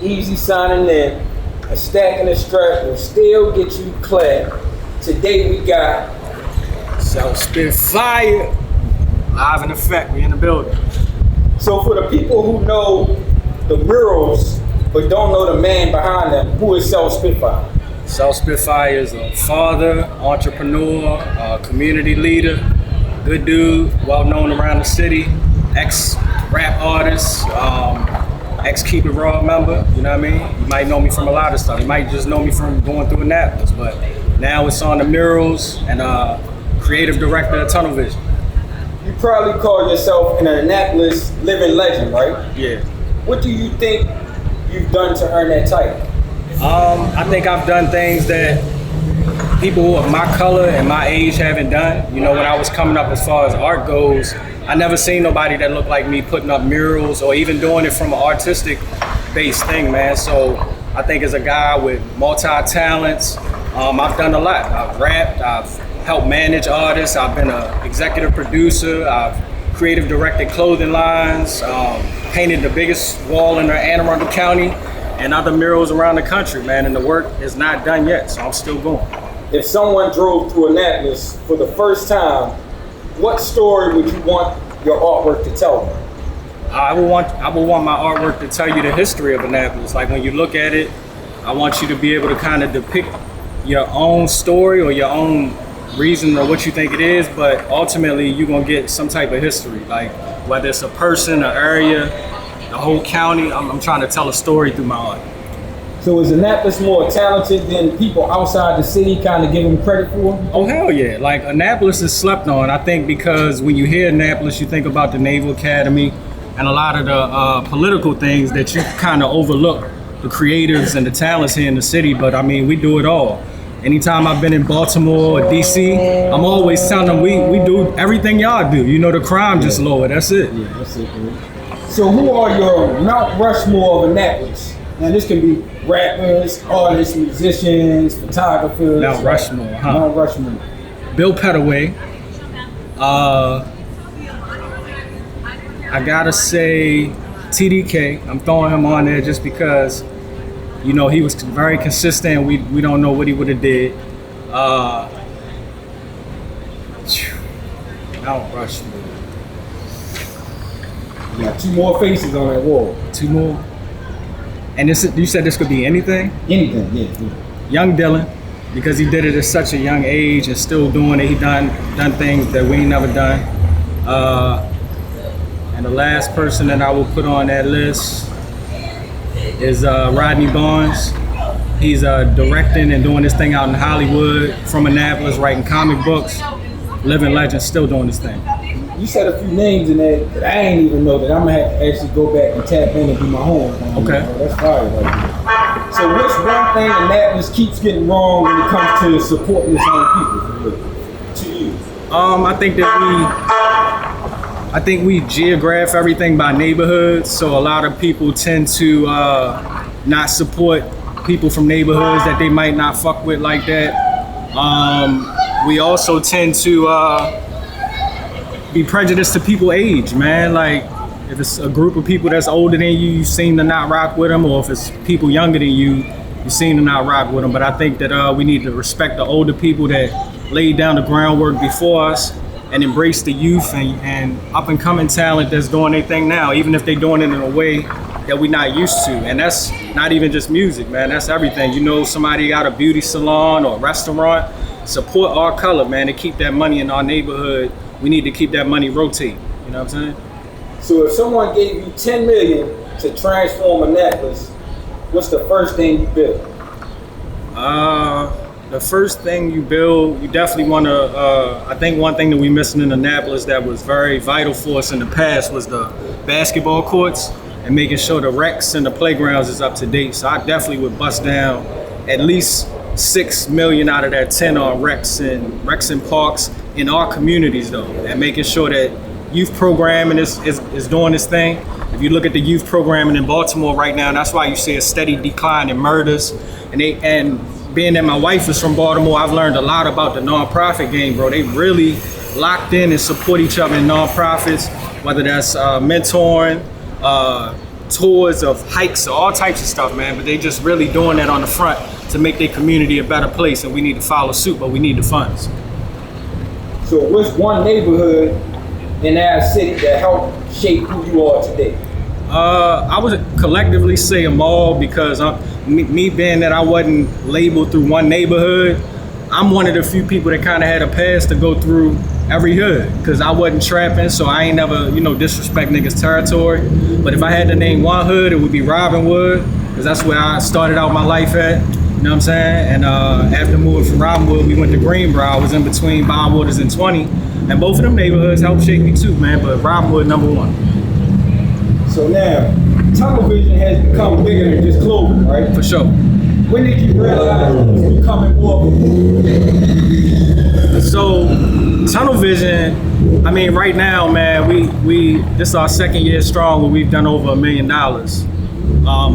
easy signing in, a stack and a strap will still get you clad. Today we got Spitfire, live in effect, we in the building. So for the people who know the murals but don't know the man behind them, who is Spitfire? Spitfire is a father, entrepreneur, community leader, good dude, well known around the city, ex-rap artist, ex-Keep It Raw member, you know what I mean? You might know me from a lot of stuff. You might just know me from going through Annapolis, but now it's on the Murals and creative director of Tunnel Vision. You probably call yourself an Annapolis living legend, right? Yeah. What do you think you've done to earn that title? I think I've done things that people of my color and my age haven't done. You know, when I was coming up as far as art goes, I never seen nobody that looked like me putting up murals or even doing it from an artistic based thing, man. So I think as a guy with multi-talents, I've done a lot. I've rapped, I've helped manage artists, I've been an executive producer, I've creative directed clothing lines, painted the biggest wall in Anne Arundel County and other murals around the country, man, and the work is not done yet, so I'm still going. If someone drove through Annapolis for the first time, what story would you want your artwork to tell them? I would want my artwork to tell you the history of Annapolis. Like when you look at it, I want you to be able to kind of depict your own story or your own reason or what you think it is, but ultimately you're gonna get some type of history. Like whether it's a person, an area, the whole county, I'm trying to tell a story through my art. So is Annapolis more talented than people outside the city kind of give them credit for? Oh, hell yeah. Like Annapolis is slept on, I think, because when you hear Annapolis, you think about the Naval Academy and a lot of the political things that you kind of overlook, the creatives and the talents here in the city, but I mean, we do it all. Anytime I've been in Baltimore or DC, I'm always telling them we do everything y'all do. You know, the crime just lower, that's it. Yeah, that's it, man. So who are your Mount Rushmore of Annapolis? Now this can be rappers, artists, musicians, photographers. Mount Rushmore, huh? Mount Rushmore. Bill Petaway. I gotta say TDK. I'm throwing him on there just because, you know, he was very consistent. We don't know what he would have did. Mount Rushmore. You got two more faces on that wall. Two more. And you said this could be anything? Anything, yeah. Young Dylan, because he did it at such a young age and still doing it. He done things that we ain't never done. And the last person that I will put on that list is Rodney Barnes. He's directing and doing this thing out in Hollywood from Annapolis, writing comic books. Living legend, still doing this thing. You said a few names in there that I ain't even know that I'm gonna have to actually go back and tap in and do my homework. Okay. That's fire right there. So what's one thing Annapolis keeps getting wrong when it comes to supporting its own people? To you? I think we geograph everything by neighborhoods, so a lot of people tend to not support people from neighborhoods that they might not fuck with like that. We also tend to be prejudiced to people age, man. Like if it's a group of people that's older than you seem to not rock with them, or if it's people younger than you seem to not rock with them. But I think that we need to respect the older people that laid down the groundwork before us and embrace the youth and up and coming talent that's doing their thing now, even if they're doing it in a way that we're not used to. And that's not even just music, man, that's everything. You know, somebody got a beauty salon or a restaurant, support our color, man, to keep that money in our neighborhood. We need to keep that money rotating, you know what I'm saying? So if someone gave you $10 million to transform Annapolis, what's the first thing you build? The first thing you build, you definitely want to, I think one thing that we missing in Annapolis that was very vital for us in the past was the basketball courts and making sure the recs and the playgrounds is up to date. So I definitely would bust down at least $6 million out of that 10 on recs and parks in our communities though, and making sure that youth programming is doing this thing. If you look at the youth programming in Baltimore right now, that's why you see a steady decline in murders. And being that my wife is from Baltimore, I've learned a lot about the nonprofit game, bro. They really locked in and support each other in nonprofits, whether that's mentoring, tours of hikes, all types of stuff, man. But they just really doing that on the front to make their community a better place, and we need to follow suit, but we need the funds. So what's one neighborhood in our city that helped shape who you are today? I would collectively say them all, because me being that I wasn't labeled through one neighborhood, I'm one of the few people that kind of had a pass to go through every hood, because I wasn't trapping, so I ain't never, disrespect niggas' territory. But if I had to name one hood, it would be Robinwood, because that's where I started out my life at. You know what I'm saying? And after moving from Robinwood, we went to Greenboro. I was in between Bondwaters and 20, and both of them neighborhoods helped shape me too, man. But Robinwood #1. So now, tunnel vision has become bigger than just clothing, right? For sure. When did you realize it was becoming more of a So, tunnel vision, I mean, right now, man, we this is our second year strong where we've done over $1 million.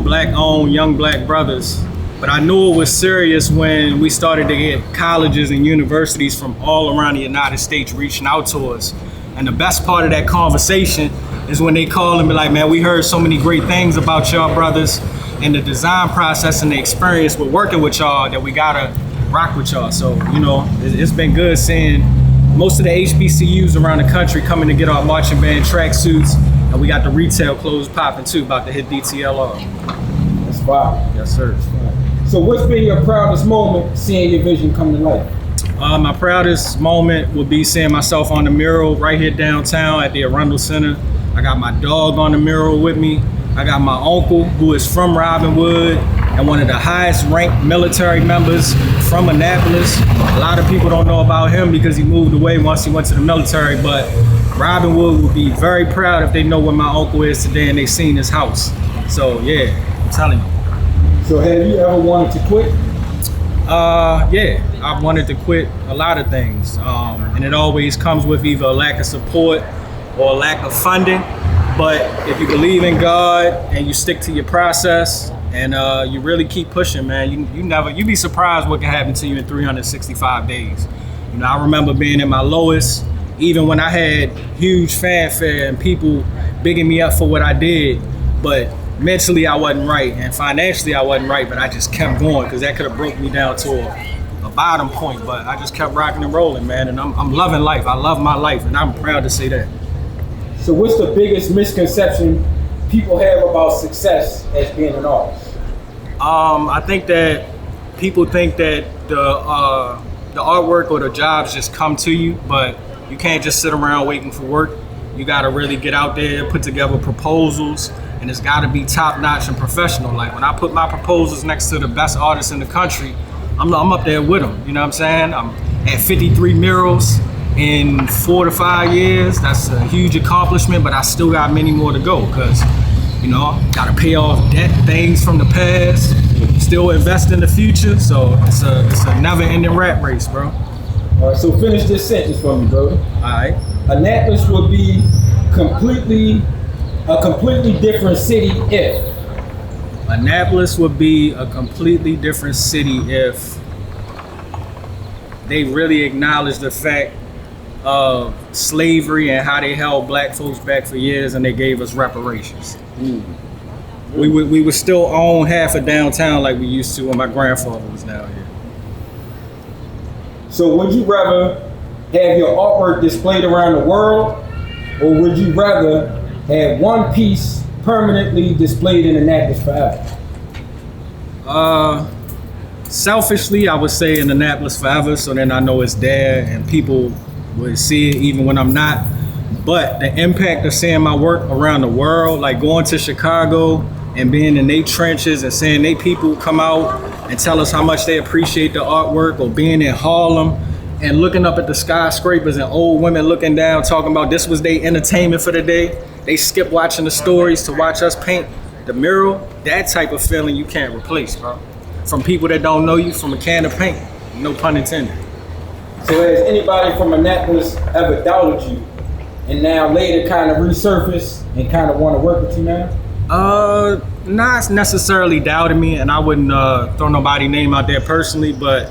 Black owned, young black brothers. But I knew it was serious when we started to get colleges and universities from all around the United States reaching out to us. And the best part of that conversation is when they call and be like, man, we heard so many great things about y'all brothers and the design process and the experience with working with y'all that we gotta rock with y'all. So, it's been good seeing most of the HBCUs around the country coming to get our marching band tracksuits, and we got the retail clothes popping too, about to hit DTLR. That's fire. Yes, sir. So what's been your proudest moment seeing your vision come to life? My proudest moment would be seeing myself on the mural right here downtown at the Arundel Center. I got my dog on the mural with me. I got my uncle, who is from Robinwood and one of the highest ranked military members from Annapolis. A lot of people don't know about him because he moved away once he went to the military, but Robinwood would be very proud if they know where my uncle is today and they seen his house. So yeah, I'm telling you. So have you ever wanted to quit? Yeah, I've wanted to quit a lot of things. And it always comes with either a lack of support or a lack of funding. But if you believe in God and you stick to your process and you really keep pushing, man, you'd be surprised what can happen to you in 365 days. I remember being at my lowest, even when I had huge fanfare and people bigging me up for what I did, but mentally I wasn't right and financially I wasn't right, but I just kept going because that could have broke me down to a bottom point. But I just kept rocking and rolling, man, and I'm loving life. I love my life, and I'm proud to say that. So what's the biggest misconception people have about success as being an artist? I think that people think that the artwork or the jobs just come to you, but you can't just sit around waiting for work. You gotta really get out there, put together proposals, and it's gotta be top notch and professional. Like when I put my proposals next to the best artists in the country, I'm up there with them, you know what I'm saying? I'm at 53 murals in 4 to 5 years. That's a huge accomplishment, but I still got many more to go because, gotta pay off debt, things from the past, still invest in the future. So it's a never ending rat race, bro. All right, so finish this sentence for me, brother. All right. Annapolis would be a completely different city if. Annapolis would be a completely different city if they really acknowledged the fact of slavery and how they held black folks back for years and they gave us reparations. We would still own half of downtown like we used to when my grandfather was down here. So would you rather have your artwork displayed around the world, or would you rather have one piece permanently displayed in Annapolis forever? Selfishly, I would say in Annapolis forever, so then I know it's there and people would see it even when I'm not. But the impact of seeing my work around the world, like going to Chicago and being in their trenches and seeing they people come out and tell us how much they appreciate the artwork, or being in Harlem and looking up at the skyscrapers and old women looking down talking about this was their entertainment for the day. They skip watching the stories to watch us paint the mural. That type of feeling you can't replace, bro. From people that don't know you from a can of paint, no pun intended. So has anybody from Annapolis ever doubted you and now later kind of resurface and kind of want to work with you now? Not necessarily doubting me, and I wouldn't throw nobody's name out there personally, but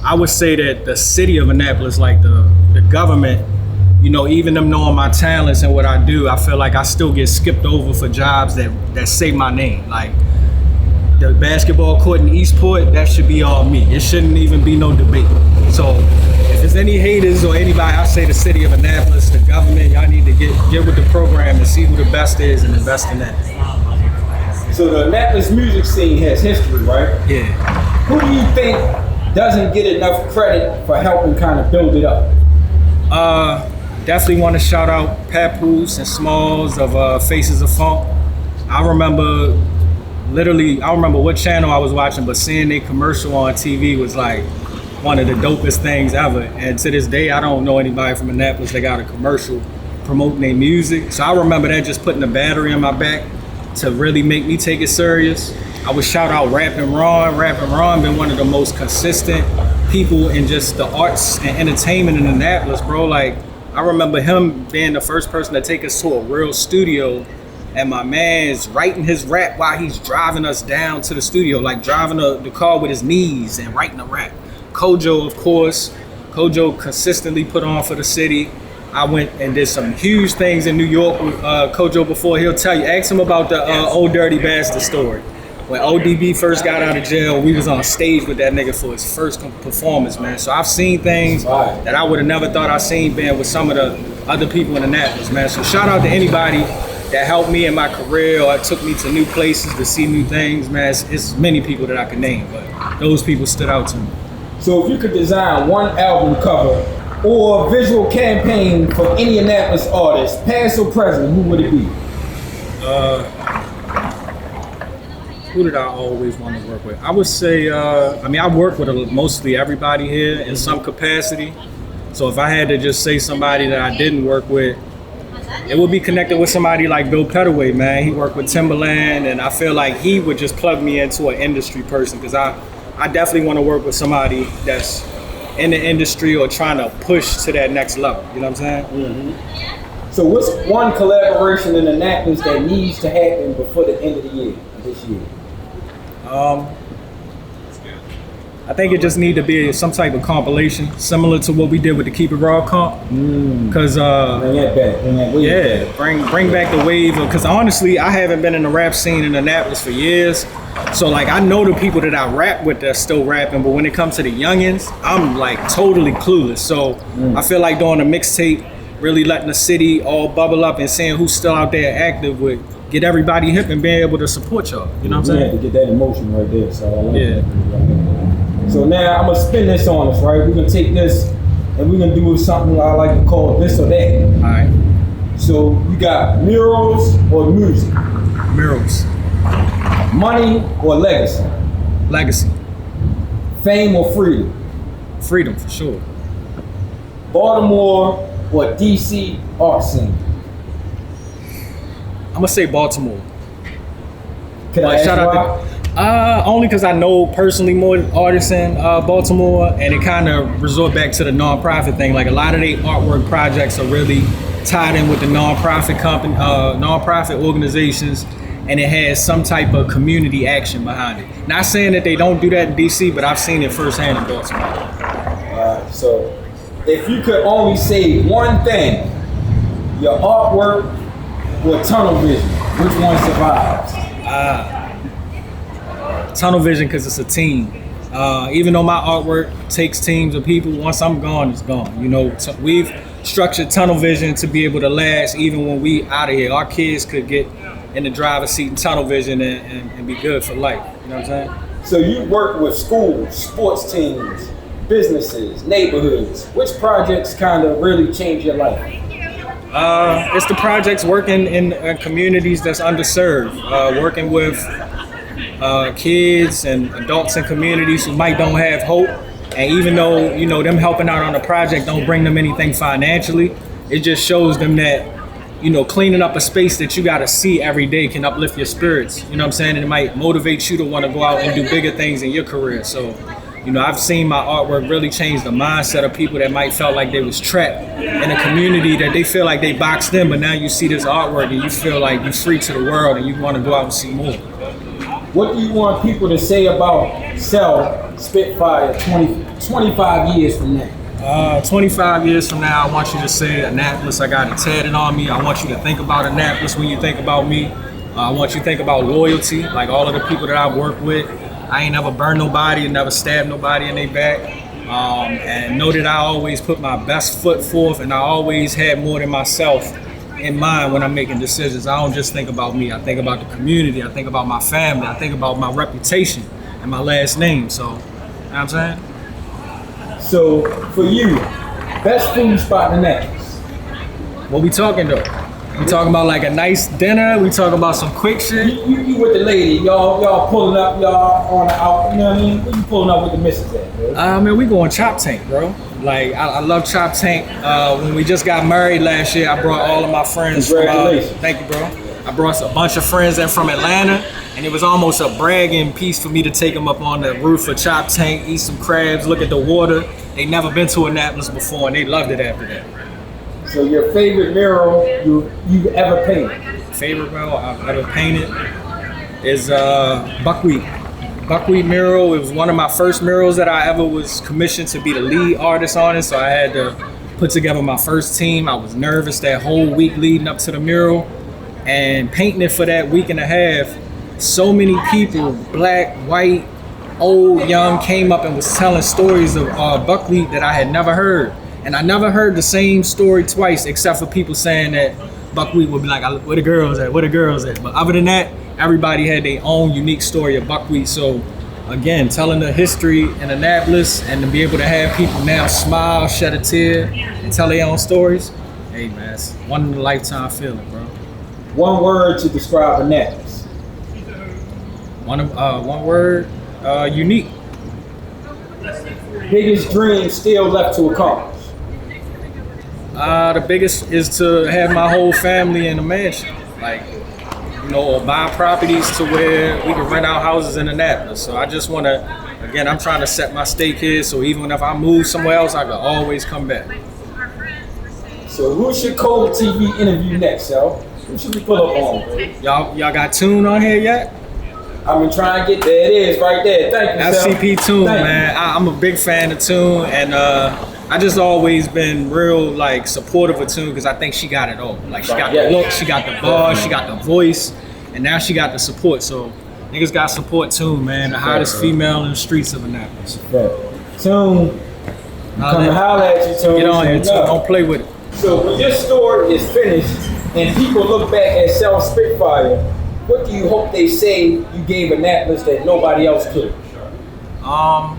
I would say that the city of Annapolis, like the government, even them knowing my talents and what I do, I feel like I still get skipped over for jobs that say my name. Like the basketball court in Eastport, that should be all me. It shouldn't even be no debate. So if there's any haters or anybody, I say the city of Annapolis, the government, y'all need to get with the program and see who the best is and invest in that. So the Annapolis music scene has history, right? Yeah. Who do you think doesn't get enough credit for helping kind of build it up? Definitely want to shout out Papoose and Smalls of Faces of Funk. I remember what channel I was watching, but seeing their commercial on TV was like one of the dopest things ever. And to this day, I don't know anybody from Annapolis that got a commercial promoting their music. So I remember that just putting a battery in my back to really make me take it serious. I would shout out Rappin' Ron. Rappin' Ron been one of the most consistent people in just the arts and entertainment in Annapolis, bro. Like, I remember him being the first person to take us to a real studio, and my man's writing his rap while he's driving us down to the studio, like driving the car with his knees and writing a rap. Kojo, of course. Kojo consistently put on for the city. I went and did some huge things in New York with Kojo before. He'll tell you, ask him about the Old Dirty Bastard story. When ODB first got out of jail, we was on stage with that nigga for his first performance, man. So I've seen things that I would have never thought I seen being with some of the other people in Annapolis, man. So shout out to anybody that helped me in my career or took me to new places to see new things, man. It's many people that I can name, but those people stood out to me. So if you could design one album cover or a visual campaign for any Annapolis artist, past or present, who would it be? Who did I always want to work with? I would say, I work with mostly everybody here in some capacity. So if I had to just say somebody that I didn't work with, it would be connected with somebody like Bill Pettaway, man. He worked with Timberland, and I feel like he would just plug me into an industry person, because I definitely want to work with somebody that's in the industry or trying to push to that next level. You know what I'm saying? Mm-hmm. So what's one collaboration in Annapolis that needs to happen before the end of the year, this year? I think it just need to be some type of compilation, similar to what we did with the Keep It Raw comp. Cause bring that back. Bring back the wave. Cause honestly, I haven't been in the rap scene in Annapolis for years. So like, I know the people that I rap with that's still rapping, but when it comes to the youngins, I'm like totally clueless. So I feel like doing a mixtape, really letting the city all bubble up and seeing who's still out there active would get everybody hip and being able to support y'all. You know what I'm saying? Yeah, to get that emotion right there. So I like that. So now I'm gonna spin this on us, right? We're gonna take this and we're gonna do something I like to call this or that. All right. So you got murals or music? Murals. Money or legacy? Legacy. Fame or freedom? Freedom, for sure. Baltimore or DC art scene? I'm gonna say Baltimore. Can I ask why? Only because I know personally more artists in Baltimore, and it kind of resort back to the nonprofit thing. Like a lot of their artwork projects are really tied in with the nonprofit organizations, and it has some type of community action behind it. Not saying that they don't do that in DC, but I've seen it firsthand in Baltimore. So if you could only say one thing, your artwork or tunnel vision, which one survives? Tunnel vision, because it's a team. Even though my artwork takes teams of people, once I'm gone, it's gone. You know, we've structured tunnel vision to be able to last even when we out of here. Our kids could get in the driver's seat in tunnel vision and be good for life. You know what I'm saying? So you work with schools, sports teams, businesses, neighborhoods. Which projects kind of really change your life? It's the projects working in communities that's underserved, working with kids and adults in communities who might don't have hope. And even though, you know, them helping out on the project don't bring them anything financially, it just shows them that, you know, cleaning up a space that you got to see every day can uplift your spirits. You know what I'm saying? And it might motivate you to want to go out and do bigger things in your career. So, you know, I've seen my artwork really change the mindset of people that might felt like they was trapped in a community that they feel like they boxed in, but now you see this artwork and you feel like you're free to the world and you want to go out and see more. What do you want people to say about Spitfire 25 years from now? 25 years from now, I want you to say Annapolis, I got it tatted on me. I want you to think about Annapolis when you think about me. I want you to think about loyalty, like all of the people that I've worked with. I ain't never burned nobody and never stabbed nobody in their back. And know that I always put my best foot forth, and I always had more than myself in mind when I'm making decisions. I don't just think about me. I think about the community. I think about my family. I think about my reputation and my last name. So, you know what I'm saying? So, for you, best food spot in Annapolis? What we talking though? We talking about like a nice dinner? We talking about some quick shit? You with the lady, y'all pulling up, y'all on the out, you know what I mean? Where you pulling up with the missus at, bro? Man, we going Chop Tank, bro. Like, I love Chop Tank. When we just got married last year, I brought all of my friends. Congratulations. Thank you, bro. I brought a bunch of friends in from Atlanta, and it was almost a bragging piece for me to take them up on the roof of Chop Tank, eat some crabs, look at the water. They never been to Annapolis before, and they loved it after that. So your favorite mural you ever painted? Favorite mural I've ever painted is Buckwheat. Buckwheat mural. It was one of my first murals that I ever was commissioned to be the lead artist on it, so I had to put together my first team. I was nervous that whole week leading up to the mural, and painting it for that week and a half. So many people, black, white, old, young, came up and was telling stories of buckwheat that I had never heard. And I never heard the same story twice, except for people saying that buckwheat would be like, where the girls at, where the girls at? But other than that, everybody had their own unique story of buckwheat. So again, telling the history in Annapolis and to be able to have people now smile, shed a tear, and tell their own stories, hey man, it's one in a lifetime feeling, bro. One word to describe Annapolis. One word, unique. Biggest dream still left to accomplish. The biggest is to have my whole family in a mansion, like, you know, or buy properties to where we can rent out houses in Annapolis. So I just want to, again, I'm trying to set my stake here, so even if I move somewhere else, I can always come back. So who should CodeTv interview next, yo? Who should we pull up on? Y'all got Tune on here yet? I've been trying to get there. It is right there. Thank you, FCP Tune, man. I'm a big fan of Tune, and I just always been real like supportive of Tune because I think she got it all. Like she got the look, she got the bars, she got the voice, and now she got the support. So niggas got support Tune, man. The hottest female in the streets of Annapolis. Tune, come to holler at you, Tune. Get on here, Tune. Don't play with it. So when your story is finished and people look back at South Spitfire, what do you hope they say you gave Annapolis that nobody else could? I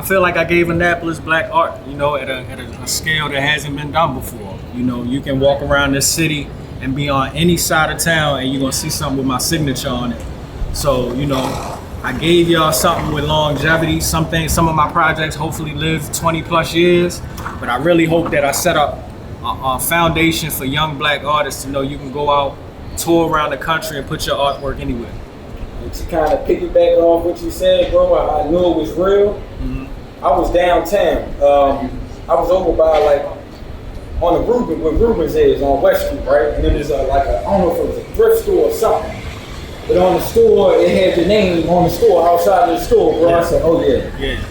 feel like I gave Annapolis black art, you know, at a scale that hasn't been done before. You know, you can walk around this city and be on any side of town and you're gonna see something with my signature on it. So, you know, I gave y'all something with longevity. Some of my projects hopefully live 20 plus years, but I really hope that I set up a foundation for young black artists to know you can go out, tour around the country and put your artwork anywhere. And to kind of piggyback off what you said, bro, I knew it was real. Mm-hmm. I was downtown. I was over by like on the Rubens, where Rubens is on West Street, right? And then there's like I don't know if it was a thrift store or something. But on the store, it had your name on the store, outside of the store, bro. Yeah. I said, oh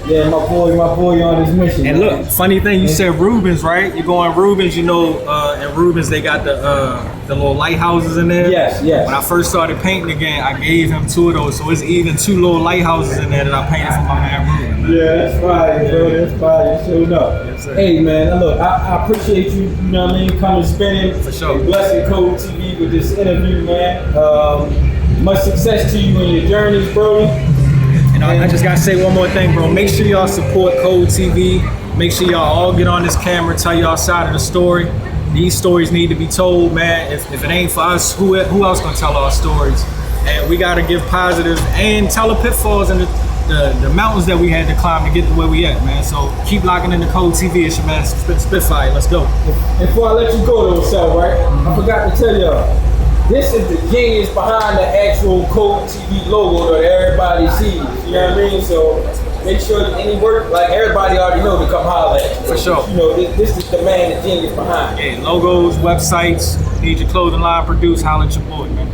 yeah, my boy on his mission. And man. Look, funny thing, you said Rubens, right? You're going Rubens, you know, in Rubens they got the little lighthouses in there. Yes. When I first started painting again, I gave him 2 of those, so it's even 2 little lighthouses in there that I painted for my man Rubens. Man. Yeah, that's fire, bro. That's fire. Sure enough. Yes, hey man, look, I appreciate you, you know what I mean, coming spinning. For sure. And blessing CodeTv with this interview, man. Much success to you in your journeys, bro. And I just gotta say one more thing, bro. Make sure y'all support CodeTv. Make sure y'all all get on this camera, tell y'all side of the story. These stories need to be told, man. If it ain't for us, who else gonna tell our stories? And we gotta give positive and tell the pitfalls and the mountains that we had to climb to get to where we at, man. So keep locking in the CodeTv. It's your man Spitfire. Let's go. And before I let you go, though, Sal, right? I forgot to tell y'all. This is the genius behind the actual CodeTv logo that everybody sees. You know what I mean? So make sure that any work, like everybody already know to come holler at you. For sure. You know, this is the man, the genius behind it. Yeah, logos, websites, need your clothing line produced, holler at your boy, man.